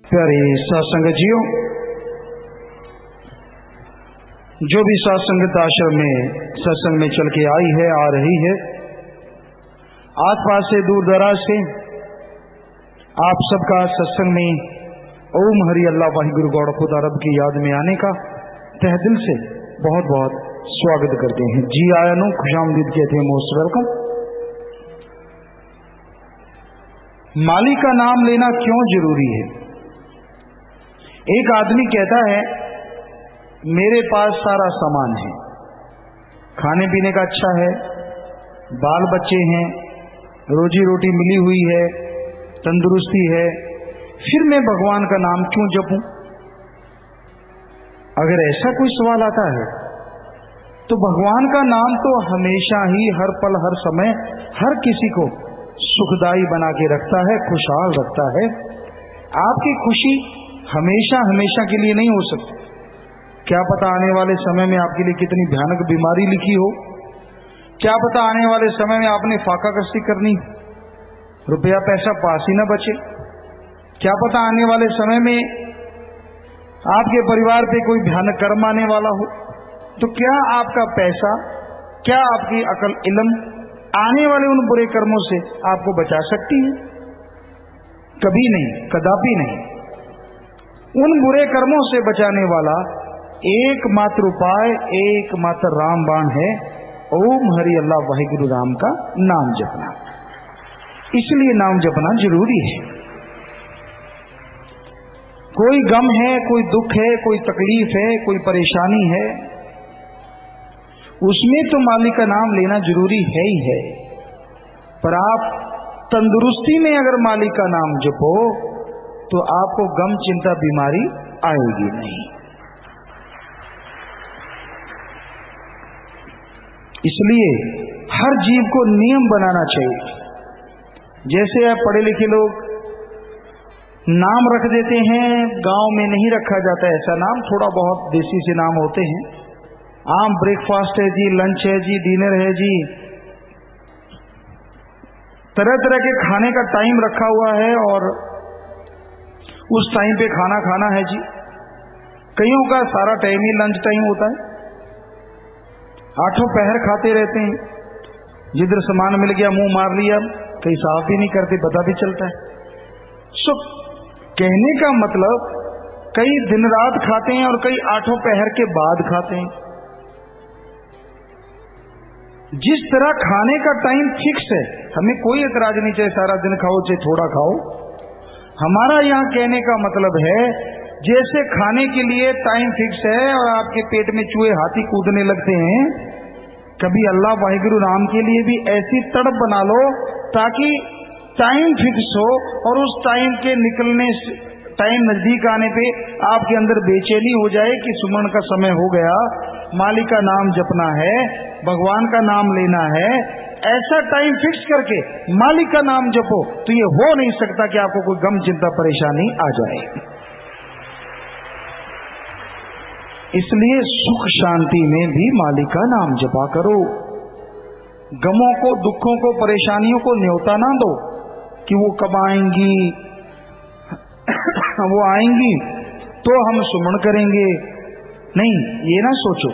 प्यारे सत्संगजियों, जो भी सत्संगत आश्रम में सत्संग में चल के आई है, आ रही है, आस पास से दूर दराज से आप सबका सत्संग में ओम हरि अल्लाह वाहिगुरु गौड़ खुदा रब की याद में आने का तहे दिल से बहुत बहुत स्वागत करते हैं। जी आया नो खुशामदीद कहते हैं, मोस्ट वेलकम। मालिक का नाम लेना क्यों जरूरी है? एक आदमी कहता है मेरे पास सारा सामान है, खाने पीने का अच्छा है, बाल बच्चे हैं, रोजी रोटी मिली हुई है, तंदुरुस्ती है, फिर मैं भगवान का नाम क्यों जपूं? अगर ऐसा कोई सवाल आता है तो भगवान का नाम तो हमेशा ही, हर पल, हर समय, हर किसी को सुखदायी बना के रखता है, खुशहाल रखता है। आपकी खुशी हमेशा हमेशा के लिए नहीं हो सकती। क्या पता आने वाले समय में आपके लिए कितनी भयानक बीमारी लिखी हो, क्या पता आने वाले समय में आपने फाका कश्ती करनी, रुपया पैसा पास ही न बचे, क्या पता आने वाले समय में आपके परिवार पे कोई भयानक कर्म आने वाला हो। तो क्या आपका पैसा, क्या आपकी अकल इल्म आने वाले उन बुरे कर्मों से आपको बचा सकती है? कभी नहीं, कदापि नहीं। उन बुरे कर्मों से बचाने वाला एकमात्र उपाय, एकमात्र रामबाण है ओम हरि अल्लाह वाहिगुरु राम का नाम जपना। इसलिए नाम जपना जरूरी है। कोई गम है, कोई दुख है, कोई तकलीफ है, कोई परेशानी है, उसमें तो मालिक का नाम लेना जरूरी है ही है। पर आप तंदुरुस्ती में अगर मालिक का नाम जपो तो आपको गम, चिंता, बीमारी आएगी नहीं। इसलिए हर जीव को नियम बनाना चाहिए। जैसे आप पढ़े लिखे लोग नाम रख देते हैं, गांव में नहीं रखा जाता ऐसा नाम, थोड़ा बहुत देसी से नाम होते हैं। आम ब्रेकफास्ट है जी, लंच है जी, डिनर है जी, तरह तरह के खाने का टाइम रखा हुआ है और उस टाइम पे खाना खाना है जी। कईयों का सारा टाइम ही लंच टाइम होता है, आठों पहर खाते रहते हैं, जिधर सामान मिल गया मुंह मार लिया, कहीं साफ भी नहीं करते, पता भी चलता है। सो कहने का मतलब कई दिन रात खाते हैं और कई आठों पहर के बाद खाते हैं। जिस तरह खाने का टाइम फिक्स है, हमें कोई एतराज नहीं, चाहे सारा दिन खाओ चाहे थोड़ा खाओ। हमारा यहां कहने का मतलब है जैसे खाने के लिए टाइम फिक्स है और आपके पेट में चूहे हाथी कूदने लगते हैं, कभी अल्लाह वाहिगुरु राम के लिए भी ऐसी तड़प बना लो ताकि टाइम फिक्स हो और उस टाइम के निकलने से, टाइम नजदीक आने पे आपके अंदर बेचैनी हो जाए कि सुमन का समय हो गया, मालिक का नाम जपना है, भगवान का नाम लेना है। ऐसा टाइम फिक्स करके मालिक का नाम जपो तो ये हो नहीं सकता कि आपको कोई गम, चिंता, परेशानी आ जाए। इसलिए सुख शांति में भी मालिक का नाम जपा करो। गमों को, दुखों को, परेशानियों को न्योता ना दो कि वो कब आएंगी, वो आएंगी तो हम सुमन करेंगे। नहीं, ये ना सोचो।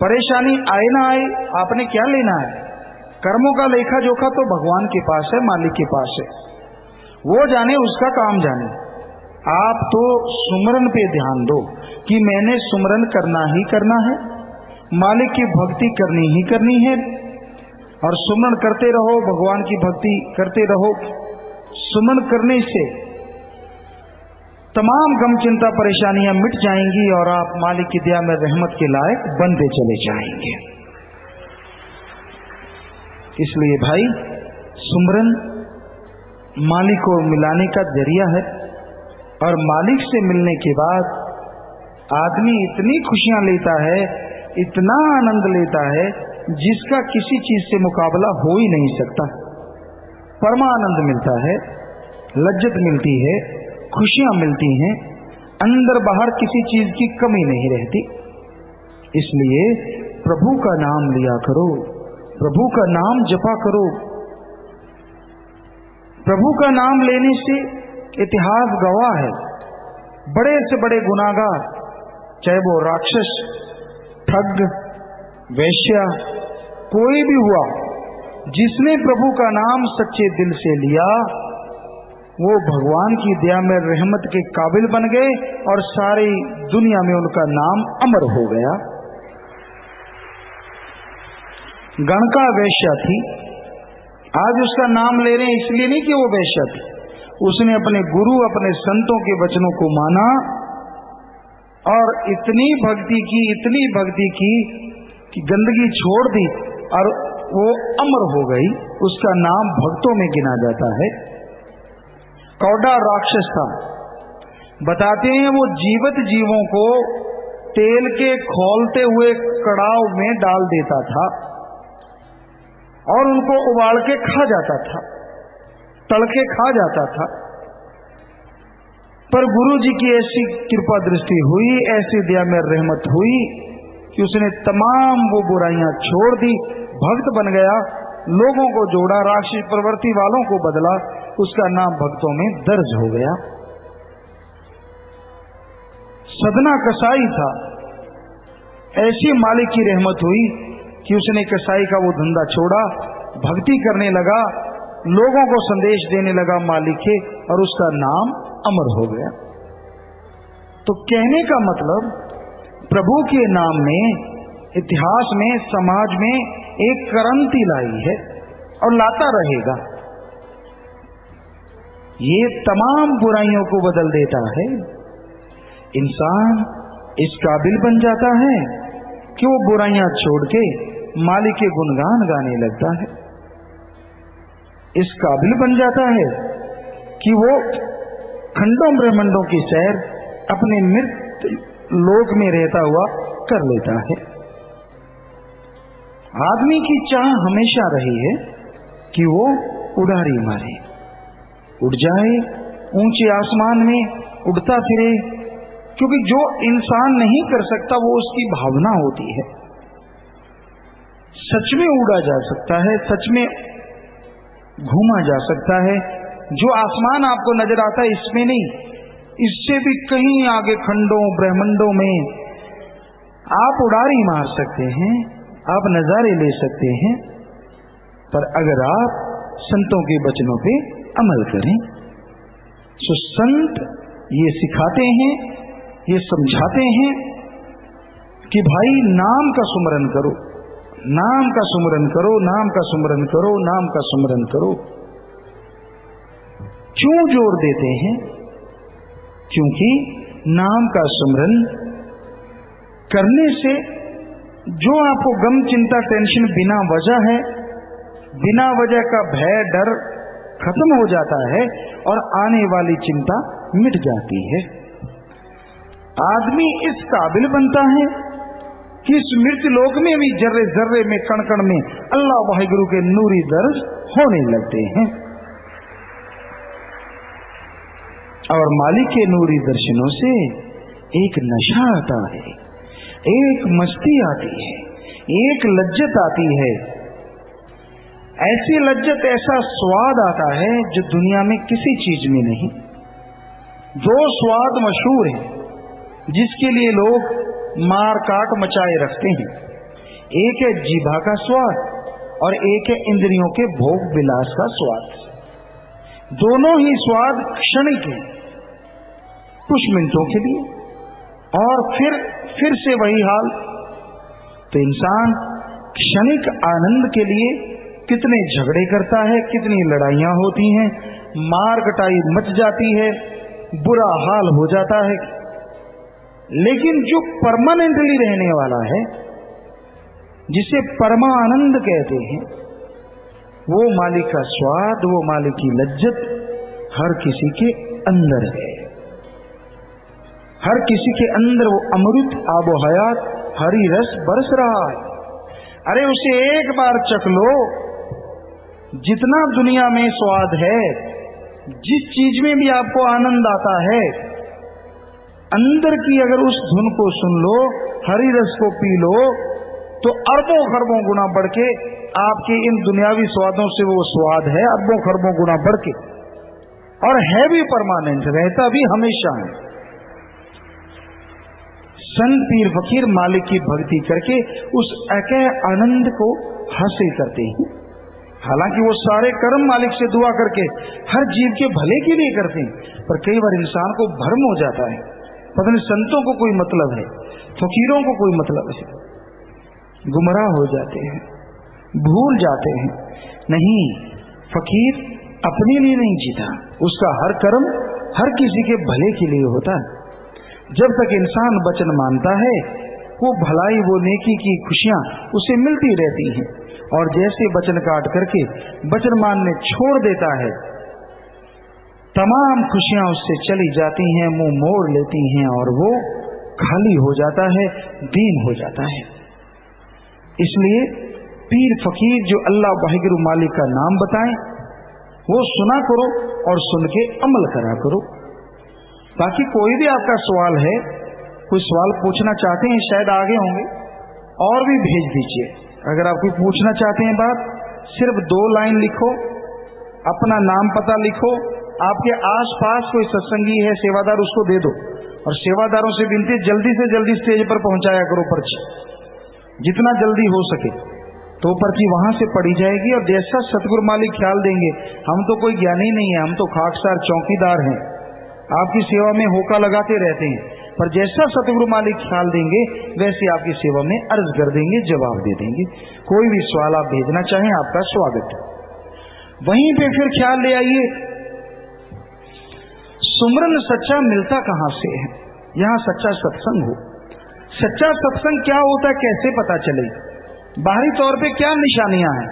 परेशानी आए ना आए, आपने क्या लेना है? कर्मों का लेखा जोखा तो भगवान के पास है, मालिक के पास है, वो जाने, उसका काम जाने। आप तो सुमरन पे ध्यान दो कि मैंने सुमरन करना ही करना है, मालिक की भक्ति करनी ही करनी है, और सुमरन करते रहो, भगवान की भक्ति करते रहो। सुमरन करने से तमाम गम, चिंता, परेशानियां मिट जाएंगी और आप मालिक की दया में रहमत के लायक बनते चले जाएंगे। इसलिए भाई, सुमरन मालिक को मिलाने का जरिया है और मालिक से मिलने के बाद आदमी इतनी खुशियां लेता है, इतना आनंद लेता है जिसका किसी चीज से मुकाबला हो ही नहीं सकता। परमानंद मिलता है, लज्जत मिलती है, खुशियां मिलती हैं, अंदर बाहर किसी चीज की कमी नहीं रहती। इसलिए प्रभु का नाम लिया करो, प्रभु का नाम जपा करो। प्रभु का नाम लेने से इतिहास गवाह है बड़े से बड़े गुनाहगार, चाहे वो राक्षस, ठग, वैश्या, कोई भी हुआ, जिसने प्रभु का नाम सच्चे दिल से लिया, वो भगवान की दया में रहमत के काबिल बन गए और सारी दुनिया में उनका नाम अमर हो गया। गणका वैश्या थी, आज उसका नाम ले रहे हैं इसलिए नहीं कि वो वैश्या थी, उसने अपने गुरु, अपने संतों के वचनों को माना और इतनी भक्ति की कि गंदगी छोड़ दी और वो अमर हो गई। उसका नाम भक्तों में गिना जाता है। कौड़ा राक्षस था, बताते हैं वो जीवित जीवों को तेल के खौलते हुए कड़ाव में डाल देता था और उनको उबाल के खा जाता था, तड़के खा जाता था। पर गुरु जी की ऐसी कृपा दृष्टि हुई, ऐसी दया में रहमत हुई कि उसने तमाम वो बुराइयां छोड़ दी, भक्त बन गया, लोगों को जोड़ा, राक्षस प्रवृत्ति वालों को बदला, उसका नाम भक्तों में दर्ज हो गया। सदना कसाई था, ऐसी मालिक की रहमत हुई कि उसने कसाई का वो धंधा छोड़ा, भक्ति करने लगा, लोगों को संदेश देने लगा मालिक के, और उसका नाम अमर हो गया। तो कहने का मतलब, प्रभु के नाम ने इतिहास में, समाज में एक क्रांति लाई है और लाता रहेगा। ये तमाम बुराइयों को बदल देता है। इंसान इस काबिल बन जाता है कि वो बुराइयां छोड़ के मालिक के गुणगान गाने लगता है। इस काबिल बन जाता है कि वो खंडों ब्रह्मांडों की सैर अपने मृत लोक में रहता हुआ कर लेता है। आदमी की चाह हमेशा रही है कि वो उड़ारी मारे, उड़ जाए ऊंचे आसमान में, उड़ता फिरे, क्योंकि जो इंसान नहीं कर सकता वो उसकी भावना होती है। सच में उड़ा जा सकता है, सच में घूमा जा सकता है। जो आसमान आपको नजर आता है इसमें नहीं, इससे भी कहीं आगे खंडों ब्रह्मांडों में आप उड़ारी मार सकते हैं, आप नजारे ले सकते हैं, पर अगर आप संतों के वचनों पे अमल करें। तो संत ये सिखाते हैं, ये समझाते हैं कि भाई नाम का सुमरन करो, नाम का सुमरन करो, नाम का सुमरन करो, नाम का सुमरन करो। क्यों जोर देते हैं? क्योंकि नाम का सुमरन करने से जो आपको गम, चिंता, टेंशन बिना वजह है, बिना वजह का भय, डर खत्म हो जाता है और आने वाली चिंता मिट जाती है। आदमी इस काबिल बनता है कि इस मृत्यु लोक में भी जर्रे जर्रे में, कण कण में अल्लाह वाहिगुरु के नूरी दर्ज होने लगते हैं और मालिक के नूरी दर्शनों से एक नशा आता है, एक मस्ती आती है, एक लज्जत आती है। ऐसी लज्जत, ऐसा स्वाद आता है जो दुनिया में किसी चीज में नहीं। दो स्वाद मशहूर हैं जिसके लिए लोग मार काट मचाए रखते हैं। एक है जीभा का स्वाद और एक है इंद्रियों के भोग विलास का स्वाद। दोनों ही स्वाद क्षणिक हैं, कुछ मिनटों के लिए, और फिर से वही हाल। तो इंसान क्षणिक आनंद के लिए कितने झगड़े करता है, कितनी लड़ाइयां होती हैं, मार कटाई मच जाती है, बुरा हाल हो जाता है। लेकिन जो परमानेंटली रहने वाला है, जिसे परमानंद कहते हैं, वो मालिक का स्वाद, वो मालिक की लज्जत हर किसी के अंदर है। हर किसी के अंदर वो अमृत आबो हयात हरी रस बरस रहा है। अरे उसे एक बार चख लो। जितना दुनिया में स्वाद है, जिस चीज में भी आपको आनंद आता है, अंदर की अगर उस धुन को सुन लो, हरी रस को पी लो, तो अरबों खरबों गुना बढ़ के आपके इन दुनियावी स्वादों से वो स्वाद है अरबों खरबों गुना बढ़ के, और है भी परमानेंट, रहता भी हमेशा है। संत पीर फकीर मालिक की भक्ति करके उस अकह आनंद को हासिल करते हैं। हालांकि वो सारे कर्म मालिक से दुआ करके हर जीव के भले के लिए करते हैं, पर कई बार इंसान को भ्रम हो जाता है, पता नहीं संतों को कोई मतलब है, फकीरों को कोई मतलब है, गुमराह हो जाते हैं, भूल जाते हैं। नहीं, फकीर अपने लिए नहीं जीता, उसका हर कर्म हर किसी के भले के लिए होता है। जब तक इंसान वचन मानता है, वो भलाई वो नेकी की खुशियां उसे मिलती रहती हैं, और जैसे वचन काट करके वचन मानने छोड़ देता है, तमाम खुशियां उससे चली जाती हैं, मुंह मोड़ लेती हैं, और वो खाली हो जाता है, दीन हो जाता है। इसलिए पीर फकीर जो अल्लाह वाहिगुरु मालिक का नाम बताएं, वो सुना करो और सुन के अमल करा करो। बाकी कोई भी आपका सवाल है, कोई सवाल पूछना चाहते हैं, शायद आगे होंगे, और भी भेज दीजिए। अगर आप कोई पूछना चाहते हैं बात, सिर्फ 2 लाइन लिखो, अपना नाम पता लिखो, आपके आसपास कोई सत्संगी है, सेवादार, उसको दे दो, और सेवादारों से विनती जल्दी से जल्दी स्टेज पर पहुंचाया करो पर्ची, जितना जल्दी हो सके, तो पर्ची वहां से पड़ी जाएगी। और जैसा सतगुरु मालिक ख्याल देंगे, हम तो कोई ज्ञानी नहीं है, हम तो खाकसार चौकीदार हैं, आपकी सेवा में होका लगाते रहते हैं, पर जैसा सतगुरु मालिक ख्याल देंगे वैसे आपकी सेवा में अर्ज कर देंगे, जवाब दे देंगे। कोई भी सवाल आप भेजना चाहें, आपका स्वागत है। वहीं पे फिर ख्याल ले आइए, सुमरन सच्चा मिलता कहां से है? यहां सच्चा सत्संग हो। सच्चा सत्संग क्या होता है, कैसे पता चले? बाहरी तौर पे क्या निशानियां हैं?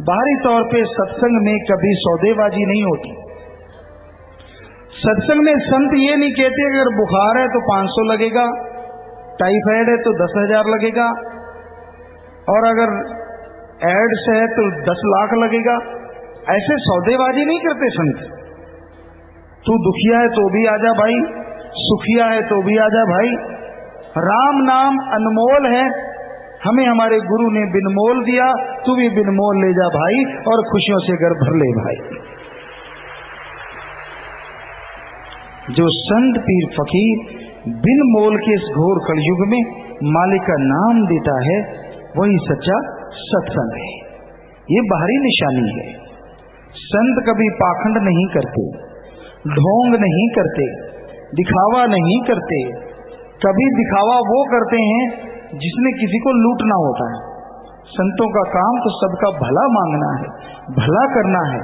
बाहरी तौर पे सत्संग में कभी सौदेबाजी नहीं होती। सत्संग में संत ये नहीं कहते अगर बुखार है तो 500 लगेगा, टाइफाइड है तो 10,000 लगेगा, और अगर एड्स है तो 10 लाख लगेगा। ऐसे सौदेबाजी नहीं करते संत। तू दुखिया है तो भी आजा भाई, सुखिया है तो भी आजा भाई। राम नाम अनमोल है, हमें हमारे गुरु ने बिनमोल दिया, तू भी बिनमोल ले जा भाई, और खुशियों से घर भर ले भाई। जो संत पीर फकीर बिन मोल के इस घोर कलयुग में मालिक का नाम देता है, वही सच्चा सत्संग है। ये बाहरी निशानी है। संत कभी पाखंड नहीं करते, ढोंग नहीं करते, दिखावा नहीं करते। कभी दिखावा वो करते हैं जिसने किसी को लूटना होता है। संतों का काम तो सबका भला मांगना है, भला करना है।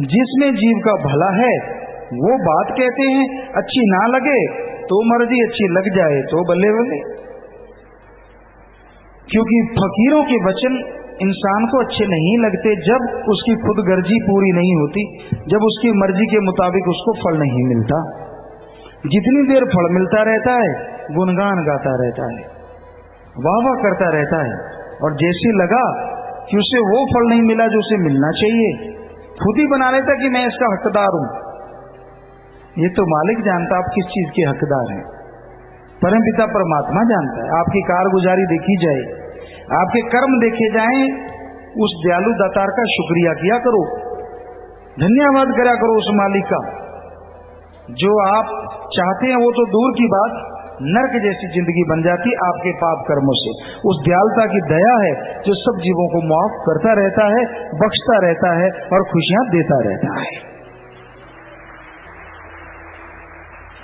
जिसमें जीव का भला है वो बात कहते हैं, अच्छी ना लगे तो मर्जी, अच्छी लग जाए तो बल्ले बल्ले। क्योंकि फकीरों के वचन इंसान को अच्छे नहीं लगते जब उसकी खुद गर्जी पूरी नहीं होती, जब उसकी मर्जी के मुताबिक उसको फल नहीं मिलता। जितनी देर फल मिलता रहता है, गुणगान गाता रहता है, वाह वाह करता रहता है, और जैसे लगा कि उसे वो फल नहीं मिला जो उसे मिलना चाहिए, खुद ही बना लेता कि मैं इसका हकदार हूं। ये तो मालिक जानता आप किस चीज के हकदार हैं, परमपिता परमात्मा जानता है। आपकी कारगुजारी देखी जाए, आपके कर्म देखे जाएं, उस दयालु दातार का शुक्रिया किया करो, धन्यवाद करा करो उस मालिक का। जो आप चाहते हैं वो तो दूर की बात, नरक जैसी जिंदगी बन जाती आपके पाप कर्मों से। उस दयालुता की दया है जो सब जीवों को माफ करता रहता है, बख्शता रहता है और खुशियां देता रहता है।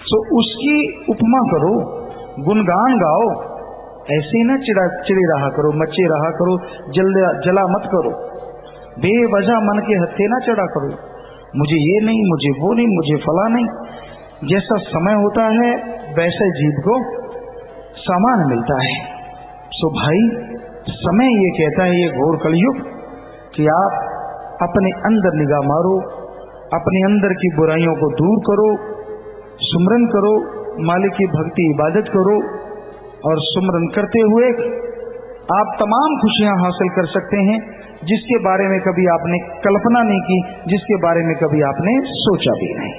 तो उसकी उपमा करो, गुणगान गाओ, ऐसे न चिड़े रहा करो, मचे रहा करो, जला मत करो, बेवजह मन के हत्थे ना चढ़ा करो, मुझे ये नहीं, मुझे वो नहीं, मुझे फला नहीं। जैसा समय होता है वैसे जीव को सामान मिलता है। सो भाई, समय ये कहता है, ये घोर कलयुग, कि आप अपने अंदर निगाह मारो, अपने अंदर की बुराइयों को दूर करो, सुमरन करो, मालिक की भक्ति इबादत करो, और सुमरन करते हुए आप तमाम खुशियां हासिल कर सकते हैं जिसके बारे में कभी आपने कल्पना नहीं की, जिसके बारे में कभी आपने सोचा भी नहीं।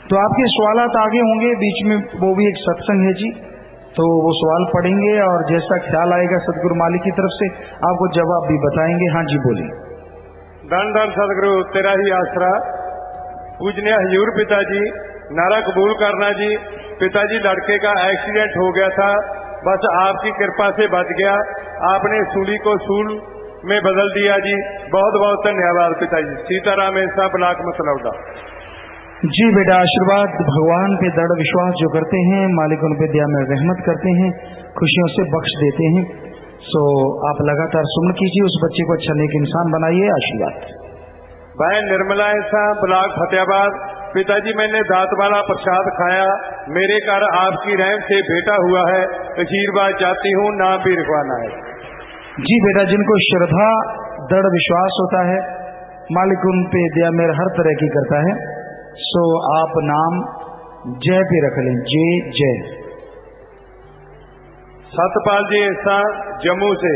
तो आपके सवालात आगे होंगे, बीच में वो भी एक सत्संग है जी, तो वो सवाल पढ़ेंगे और जैसा ख्याल आएगा सदगुरु मालिक की तरफ से आपको जवाब भी बताएंगे। हाँ जी बोलिए। धन धन सदगुरु तेरा ही आसरा। पूजनीय हजूर पिताजी नारा कबूल करना जी। पिताजी लड़के का एक्सीडेंट हो गया था, बस आपकी कृपा से बच गया। आपने सूली को सूल में बदल दिया जी। बहुत बहुत धन्यवाद पिताजी। सीताराम ऐसा ब्लॉक मतलौडा। जी बेटा, आशीर्वाद भगवान पे दृढ़ विश्वास जो करते हैं, मालिक उन पे दया में रहमत करते हैं, खुशियों से बख्श देते हैं। सो आप लगातार सुमन कीजिए, उस बच्चे को अच्छा नेक इंसान बनाइए। आशीर्वाद। बहन निर्मला ऐसा ब्लॉक फतेहाबाद। पिताजी मैंने दांत वाला प्रसाद खाया, मेरे घर आपकी रहम से बेटा हुआ है, आशीर्वाद चाहती हूँ, नाम भी लिखवाना है। जी बेटा, जिनको श्रद्धा दृढ़ विश्वास होता है, मालिक उन पे दया मेर हर तरह की करता है। सो आप नाम जय पे रख लें, जय जय। सतपाल जी ऐसा जम्मू से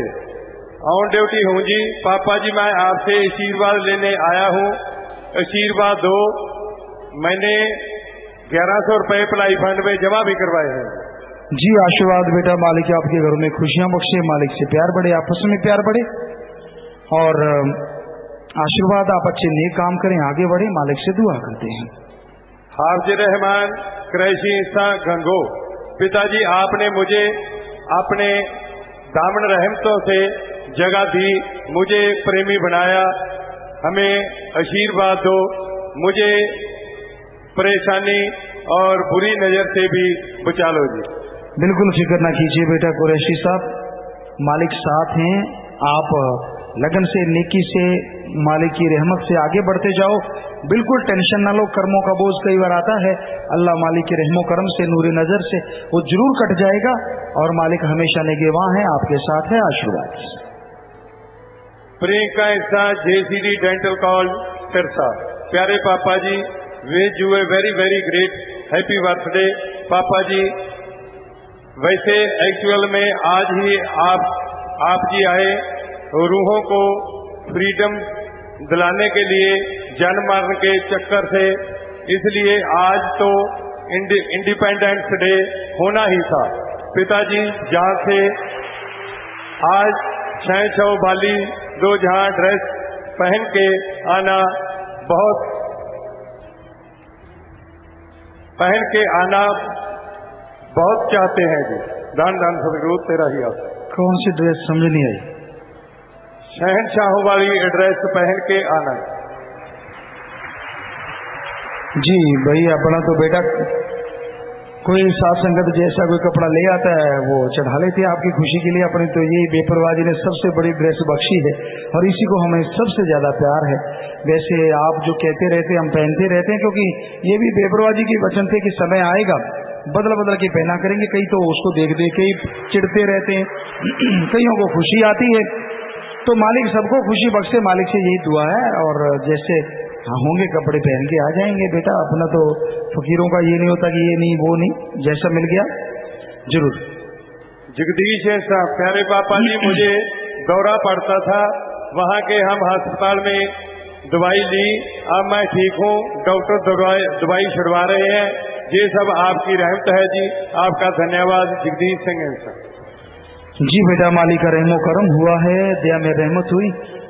ऑन ड्यूटी हूँ जी। पापा जी मैं आपसे आशीर्वाद लेने आया हूँ, आशीर्वाद दो। मैंने 1100 रुपए भलाई फंड में जमा भी करवाए हैं। जी आशीर्वाद बेटा, मालिक आपके घरों में खुशियां बख्शे, मालिक से प्यार बढ़े, आपस में प्यार बढ़े, और आशीर्वाद आप अच्छे नेक काम करें, आगे बढ़े, मालिक से दुआ करते हैं। हाफिज रहमान क्रैशी इंसा गंगो। पिताजी आपने मुझे अपने दामन रहमतों से जगह दी, मुझे प्रेमी बनाया, हमें आशीर्वाद दो। मुझे परेशानी और बुरी नजर से भी बचा लो जी। बिल्कुल फिक्र ना कीजिए बेटा कुरैशी साहब, मालिक साथ हैं। आप लगन से, नेकी से, मालिक की रहमत से आगे बढ़ते जाओ, बिल्कुल टेंशन ना लो। कर्मों का बोझ कई बार आता है, अल्लाह मालिक के रहमो करम से, नूरी नजर से वो जरूर कट जाएगा, और मालिक हमेशा निगहबान है, आपके साथ है। आशीर्वाद। Priyanka Insa JCD dental college Sirsa. प्यारे पापा जी, wish you a very very great happy birthday. पापा जी वैसे एक्चुअल में आज ही आप जी आए रूहों को फ्रीडम दिलाने के लिए जन्म मरण के चक्कर से, इसलिए आज तो इंडिपेंडेंस डे होना ही था। पिताजी जहाँ से आज 6 वाली 2 जहाँ ड्रेस पहन के आना बहुत चाहते हैं जी। दान दान सदगुरु तेरा ही आप। कौन सी ड्रेस समझ नहीं आई? शहनशाहों वाली ड्रेस पहन के आना जी भाई। अपना तो बेटा कोई साथ संगत जैसा कोई कपड़ा ले आता है वो चढ़ा लेते हैं आपकी खुशी के लिए। अपनी तो यही बेपरवाही ने सबसे बड़ी ड्रेस बख्शी है, और इसी को हमें सबसे ज्यादा प्यार है। वैसे आप जो कहते रहते हम पहनते रहते हैं, क्योंकि ये भी बेपरवाही की वचन थे कि समय आएगा बदल बदल के पहना करेंगे। कई तो उसको देख देख के चिढ़ते रहते हैं, कईयों को खुशी आती है, तो मालिक सबको खुशी बख्शे, मालिक से यही दुआ है। और जैसे होंगे कपड़े पहन के आ जाएंगे बेटा। अपना तो फकीरों का ये नहीं होता कि ये नहीं वो नहीं, जैसा मिल गया जरूर। जगदीश ऐसा। प्यारे पापा जी, मुझे दौरा पड़ता था, वहाँ के हम अस्पताल में दवाई ली, अब मैं ठीक हूँ। डॉक्टर दवाई छुड़वा रहे हैं, ये सब आपकी रहमत है जी। आपका धन्यवाद। जगदीश सिंह ऐसा। जी बेटा, मालिक का रहमो करम हुआ है, दया में रहमत हुई।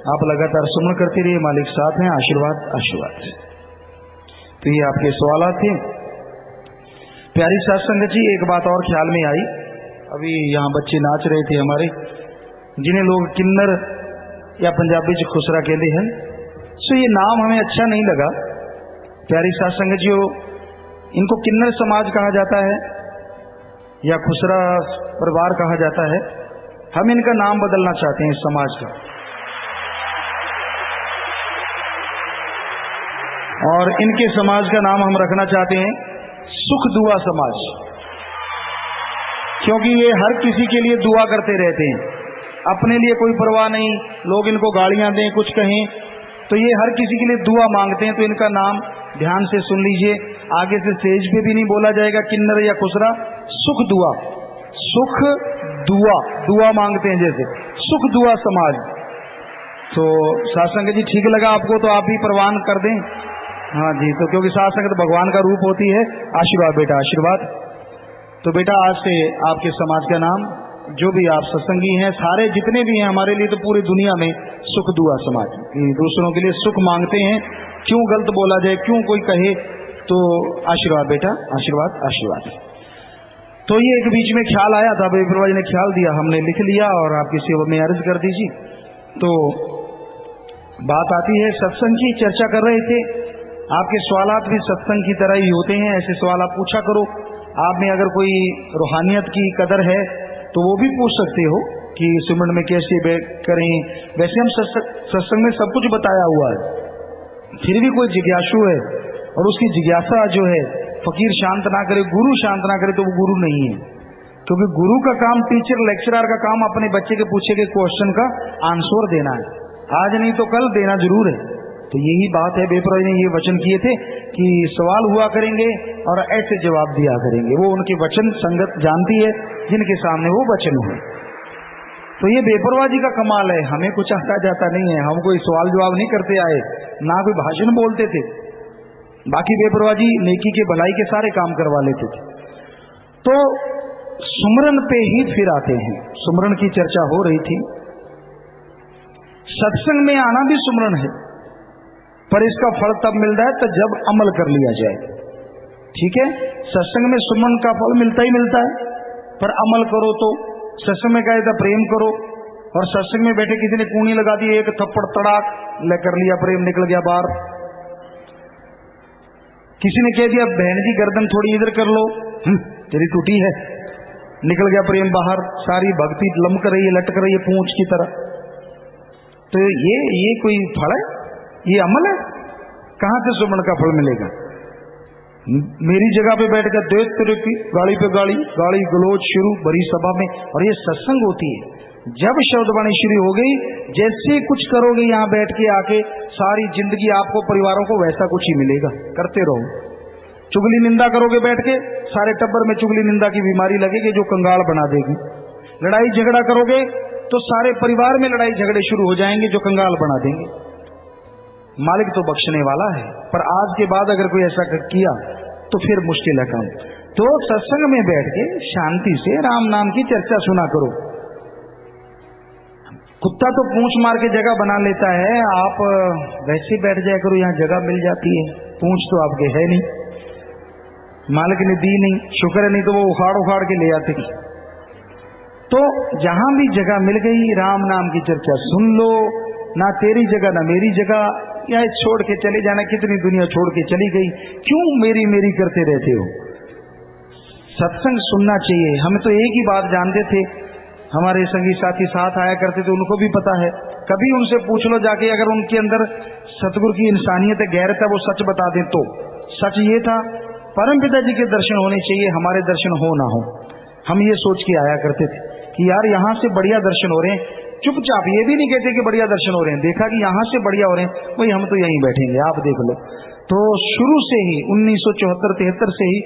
आप लगातार सुमन करते रहिए, मालिक साथ हैं। आशीर्वाद आशीर्वाद। तो ये आपके सवाल थे। प्यारी साथ संगत जी, एक बात और ख्याल में आई। अभी यहाँ बच्चे नाच रहे थे हमारे, जिन्हें लोग किन्नर या पंजाबी च खुसरा कहते हैं। सो ये नाम हमें अच्छा नहीं लगा। प्यारी साथ संगत जी, इनको किन्नर समाज कहा जाता है या खुसरा परिवार कहा जाता है। हम इनका नाम बदलना चाहते हैं इस समाज का, और इनके समाज का नाम हम रखना चाहते हैं सुख दुआ समाज, क्योंकि ये हर किसी के लिए दुआ करते रहते हैं, अपने लिए कोई परवाह नहीं। लोग इनको गालियां दें, कुछ कहें, तो ये हर किसी के लिए दुआ मांगते हैं। तो इनका नाम ध्यान से सुन लीजिए, आगे से स्टेज पे भी नहीं बोला जाएगा किन्नर या खुसरा। सुख दुआ, सुख दुआ, दुआ मांगते हैं जैसे, सुख दुआ समाज। तो सासंग जी ठीक लगा आपको तो आप भी परवान कर दें। हाँ जी, तो क्योंकि सासंग भगवान का रूप होती है। आशीर्वाद बेटा, आशीर्वाद। तो बेटा आज से आपके समाज का नाम, जो भी आप सत्संगी हैं, सारे जितने भी हैं, हमारे लिए तो पूरी दुनिया में सुख दुआ समाज, दूसरों के लिए सुख मांगते हैं। क्यों गलत बोला जाए, क्यों कोई कहे, तो आशीर्वाद बेटा, आशीर्वाद आशीर्वाद। तो ये एक बीच में ख्याल आया था, बेपरवाही ने ख्याल दिया, हमने लिख लिया और आपकी सेवा में अर्ज कर दीजिए। तो बात आती है सत्संग की, चर्चा कर रहे थे। आपके सवालात भी सत्संग की तरह ही होते हैं, ऐसे सवाल आप पूछा करो। आप में अगर कोई रूहानियत की कदर है तो वो भी पूछ सकते हो कि सिमरन में कैसे करें। वैसे हम सत्संग में सब कुछ बताया हुआ है, फिर भी कोई जिज्ञासु है और उसकी जिज्ञासा जो है फकीर शांत ना करे, गुरु शांत ना करे, तो वो गुरु नहीं है। क्योंकि गुरु का काम, टीचर लेक्चरर का काम अपने बच्चे के पूछे गए क्वेश्चन का आंसर देना है, आज नहीं तो कल देना जरूर है। तो यही बात है, बेपरवाही ने ये वचन किए थे कि सवाल हुआ करेंगे और ऐसे जवाब दिया करेंगे। वो उनके वचन संगत जानती है जिनके सामने वो वचन हुए। तो ये बेपरवाह जी का कमाल है, हमें कुछ आता जाता नहीं है, हम कोई सवाल जवाब नहीं करते आए, ना कोई भाषण बोलते थे। बाकी बेपरवाह जी नेकी के भलाई के सारे काम करवा लेते थे। तो सुमरन पे ही फिर आते हैं। सुमरन की चर्चा हो रही थी। सत्संग में आना भी सुमरन है, पर इसका फल तब मिलता है तो जब अमल कर लिया जाए। ठीक है, सत्संग में सुमरन का फल मिलता ही मिलता है, पर अमल करो तो। सत्संग में कहा था प्रेम करो, और सत्संग में बैठे किसी ने कूनी लगा दी, एक थप्पड़ तड़ाक ले कर लिया, प्रेम निकल गया बाहर। किसी ने कह दिया बहन जी गर्दन थोड़ी इधर कर लो, तेरी टूटी है, निकल गया प्रेम बाहर। सारी भक्ति लमक रही है, लटक रही है पूंछ की तरह। तो ये कोई फल है? ये अमल है? कहां से सुमरन का फल मिलेगा? मेरी जगह पे बैठ कर देख तेरे की गाड़ी पे गाड़ी, गाड़ी गलोच शुरू बड़ी सभा में। और ये सत्संग होती है, जब शब्दवाणी शुरू हो गई, जैसे कुछ करोगे यहां बैठ के आके, सारी जिंदगी आपको परिवारों को वैसा कुछ ही मिलेगा, करते रहो। चुगली निंदा करोगे बैठ के, सारे टब्बर में चुगली निंदा की बीमारी लगेगी जो कंगाल बना देगी। लड़ाई झगड़ा करोगे तो सारे परिवार में लड़ाई झगड़े शुरू हो जाएंगे जो कंगाल बना देंगे। मालिक तो बख्शने वाला है, पर आज के बाद अगर कोई ऐसा किया तो फिर मुश्किल है काम। तो सत्संग में बैठ के शांति से राम नाम की चर्चा सुना करो। कुत्ता तो पूंछ मार के जगह बना लेता है, आप वैसे बैठ जाया करो, यहां जगह मिल जाती है। पूंछ तो आपके है नहीं, मालिक ने दी नहीं, शुक्र है, नहीं तो वो उखाड़ उखाड़ के ले आते। तो जहां भी जगह मिल गई राम नाम की चर्चा सुन लो, ना तेरी जगह ना मेरी जगह, या छोड़ के चले जाना। कितनी दुनिया छोड़ के चली गई, क्यों मेरी मेरी करते रहते हो? सत्संग सुनना चाहिए। हम तो एक ही बात जानते थे, हमारे संगी साथी साथ आया करते थे, उनको भी पता है। कभी उनसे पूछ लो जाके, अगर उनके अंदर सतगुरु की इंसानियत है, गैरत है, वो सच बता दें तो। सच ये था, परम पिता जी के दर्शन होने चाहिए, हमारे दर्शन हो ना हो। हम ये सोच के आया करते थे कि यार यहां से बढ़िया दर्शन हो रहे हैं। चुपचाप ये भी नहीं कहते कि बढ़िया दर्शन हो रहे हैं, देखा कि यहां से बढ़िया हो रहे हैं, वही हम तो यहीं बैठेंगे, आप देख लो। तो शुरू से ही 1974-73 से ही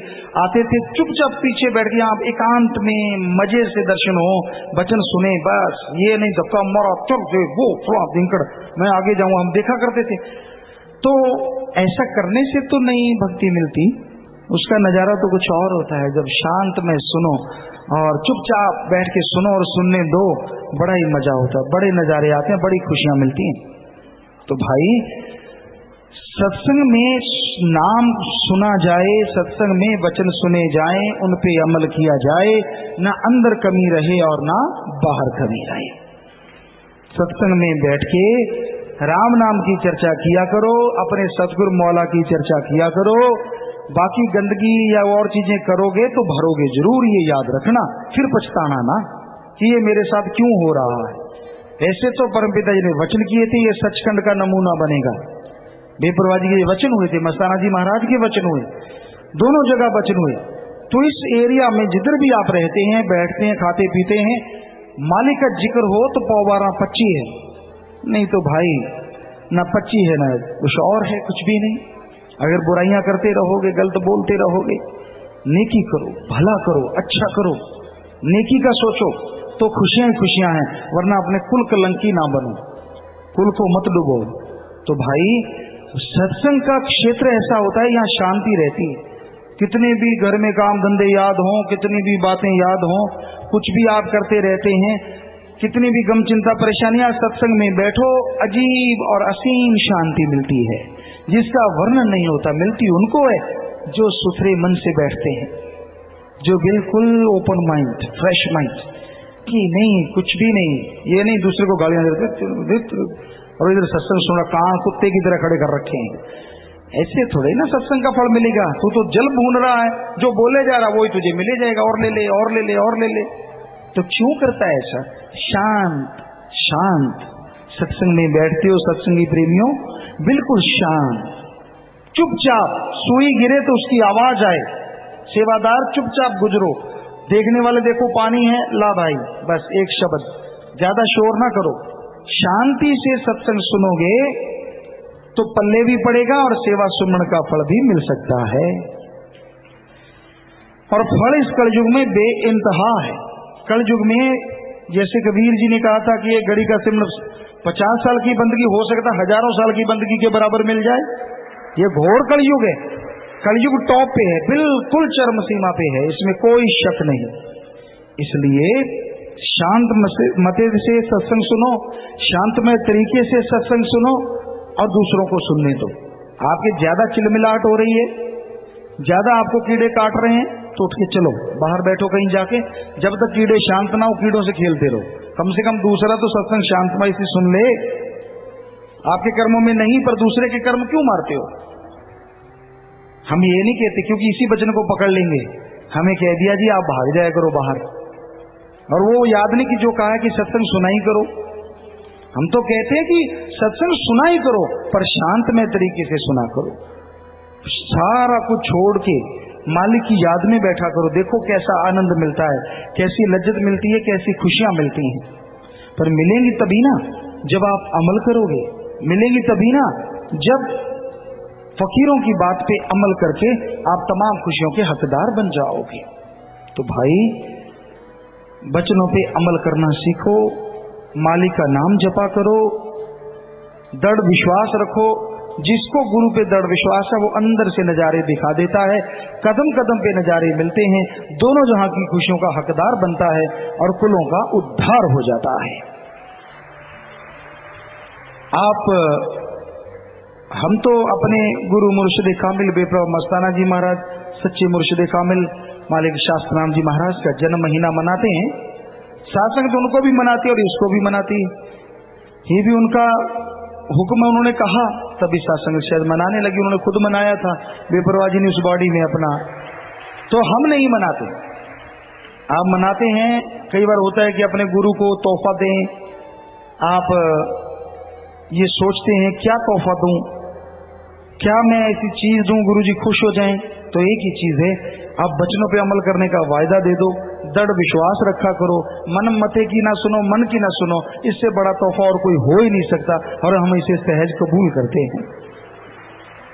आते थे, चुपचाप पीछे बैठ के आप एकांत में मजे से दर्शन हो, वचन सुने, बस। ये नहीं धक्का मारा चल से वो थोड़ा दिंकड़ मैं आगे जाऊं, हम देखा करते थे। तो ऐसा करने से तो नहीं भक्ति मिलती, उसका नजारा तो कुछ और होता है। जब शांत में सुनो और चुपचाप बैठ के सुनो और सुनने दो, बड़ा ही मजा होता है, बड़े नजारे आते हैं, बड़ी खुशियां मिलती हैं। तो भाई सत्संग में नाम सुना जाए, सत्संग में वचन सुने जाएं, उन पे अमल किया जाए, ना अंदर कमी रहे और ना बाहर कमी रहे। सत्संग में बैठ के राम नाम की चर्चा किया करो, अपने सतगुरु मौला की चर्चा किया करो। बाकी गंदगी या और चीजें करोगे तो भरोगे जरूर, ये याद रखना, फिर पछताना ना कि ये मेरे साथ क्यों हो रहा है। ऐसे तो परमपिता जी ने वचन किए थे, ये सचखंड का नमूना बनेगा। बेपरवाह जी के वचन हुए थे, मस्ताना जी महाराज के वचन हुए, दोनों जगह वचन हुए। तो इस एरिया में जिधर भी आप रहते हैं, बैठते हैं, खाते पीते हैं, मालिक का जिक्र हो तो 12-25 है, नहीं तो भाई ना 25 है ना कुछ और है, कुछ भी नहीं। अगर बुराइयां करते रहोगे, गलत बोलते रहोगे, नेकी करो, भला करो, अच्छा करो, नेकी का सोचो तो खुशियां ही खुशियां हैं, वरना अपने कुल कलंकी ना बनो, कुल को मत डुबो। तो भाई सत्संग का क्षेत्र ऐसा होता है, यहाँ शांति रहती है। कितने भी घर में काम धंधे याद हों, कितनी भी बातें याद हों, कुछ भी आप करते रहते हैं, कितनी भी गम चिंता परेशानियां, सत्संग में बैठो, अजीब और असीम शांति मिलती है, जिसका वर्णन नहीं होता। मिलती उनको है जो सुथरे मन से बैठते हैं, जो बिल्कुल ओपन माइंड, फ्रेश माइंड, कि नहीं कुछ भी नहीं, ये नहीं दूसरे को गालियां देते और इधर सत्संग सुना, कान कुत्ते की तरह खड़े कर रखे हैं। ऐसे थोड़े ना सत्संग का फल मिलेगा। तू तो जल भून रहा है, जो बोले जा रहा वही तुझे मिले जाएगा, और ले ले और ले ले और ले ले। तो क्यों करता है ऐसा? शांत शांत सत्संग में बैठते हो सत्संगी प्रेमियों, बिल्कुल शांत, चुपचाप। सुई गिरे तो उसकी आवाज आए, सेवादार चुपचाप गुजरो, देखने वाले देखो पानी है, ला भाई, बस एक शब्द, ज्यादा शोर ना करो। शांति से सत्संग सुनोगे तो पल्ले भी पड़ेगा और सेवा सुमन का फल भी मिल सकता है। और फल इस कलयुग में बेइंतहा है। कलयुग में जैसे कबीर जी ने कहा था कि एक घड़ी का सिमरन 50 साल की बंदगी हो सकता है, हजारों साल की बंदगी के बराबर मिल जाए। ये घोर कलयुग है। कलयुग टॉप पे है, बिल्कुल चरम सीमा पे है, इसमें कोई शक नहीं। इसलिए शांत मते से सत्संग सुनो, शांतमय तरीके से सत्संग सुनो और दूसरों को सुनने दो। आपके ज्यादा चिलमिलाहट हो रही है, ज्यादा आपको कीड़े काट रहे हैं, तो उठ के चलो बाहर बैठो कहीं जाके। जब तक कीड़े शांत ना हो, कीड़ों से खेलते रहो। कम से कम दूसरा तो सत्संग शांतमय से सुन ले। आपके कर्मों में नहीं, पर दूसरे के कर्म क्यों मारते हो? हम ये नहीं कहते, क्योंकि इसी वचन को पकड़ लेंगे। हमें कह दिया जी आप भाग जाया करो बाहर, और वो याद नहीं कि जो कहा है कि सत्संग सुनाई करो। हम तो कहते हैं कि सत्संग सुनाई करो, पर शांतमय तरीके से सुना करो। सारा कुछ छोड़ के मालिक की याद में बैठा करो। देखो कैसा आनंद मिलता है, कैसी लज्जत मिलती है, कैसी खुशियां मिलती हैं। पर मिलेंगी तभी ना जब आप अमल करोगे, मिलेंगी तभी ना जब फकीरों की बात पे अमल करके आप तमाम खुशियों के हकदार बन जाओगे। तो भाई वचनों पे अमल करना सीखो, मालिक का नाम जपा करो, दृढ़ विश्वास रखो। जिसको गुरु पे दृढ़ विश्वास है वो अंदर से नजारे दिखा देता है, कदम कदम पे नजारे मिलते हैं, दोनों जहां की खुशियों का हकदार बनता है और कुलों का उद्धार हो जाता है। हम तो अपने गुरु मुर्शिद कामिल बेप्रभ मस्ताना जी महाराज, सच्चे मुर्शिद कामिल मालिक शास्त्रनाम जी महाराज का जन्म महीना मनाते हैं। सात्संग तो उनको भी मनाती है और इसको भी मनाती है। ये भी उनका हुक्म उन्होंने कहा तभी सात्संग शायद मनाने लगी। उन्होंने खुद मनाया था बेपरवाह जी ने उस बॉडी में अपना। तो हम नहीं मनाते, आप मनाते हैं। कई बार होता है कि अपने गुरु को तोहफा दें, आप ये सोचते हैं क्या तोहफा दूं, क्या मैं ऐसी चीज दूं गुरुजी खुश हो जाएं। तो एक ही चीज है, आप वचनों पे अमल करने का वायदा दे दो, दृढ़ विश्वास रखा करो, मन मते की ना सुनो, मन की ना सुनो। इससे बड़ा तोहफा और कोई हो ही नहीं सकता, और हम इसे सहज कबूल करते हैं।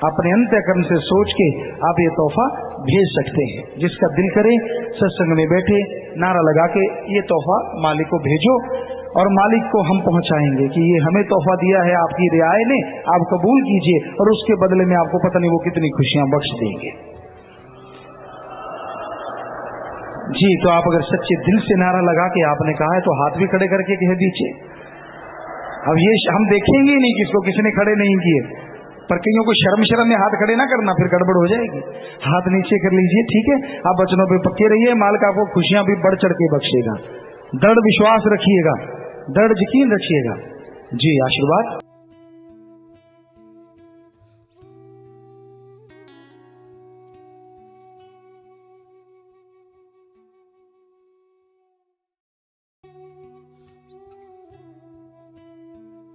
अपने अंतःकरण से सोच के आप ये तोहफा भेज सकते हैं। जिसका दिल करे सत्संग में बैठे नारा लगा के ये तोहफा मालिक को भेजो, और मालिक को हम पहुंचाएंगे कि ये हमें तोहफा दिया है आपकी रियाय ने, आप कबूल कीजिए, और उसके बदले में आपको पता नहीं वो कितनी खुशियां बख्श देंगे। जी, तो आप अगर सच्चे दिल से नारा लगा के आपने कहा है तो हाथ भी खड़े करके कह दीजिए। अब ये हम देखेंगे ही नहीं किसको किसने खड़े नहीं किए, पर कईयों को शर्म में हाथ खड़े ना करना, फिर गड़बड़ हो जाएगी। हाथ नीचे कर लीजिए, ठीक है। आप वचनों पे पक्के रहिए, मालिक आपको खुशियां भी बढ़ चढ़ के बख्शेगा। दृढ़ विश्वास रखिएगा, दृढ़ यकीन रखिएगा। जी, आशीर्वाद।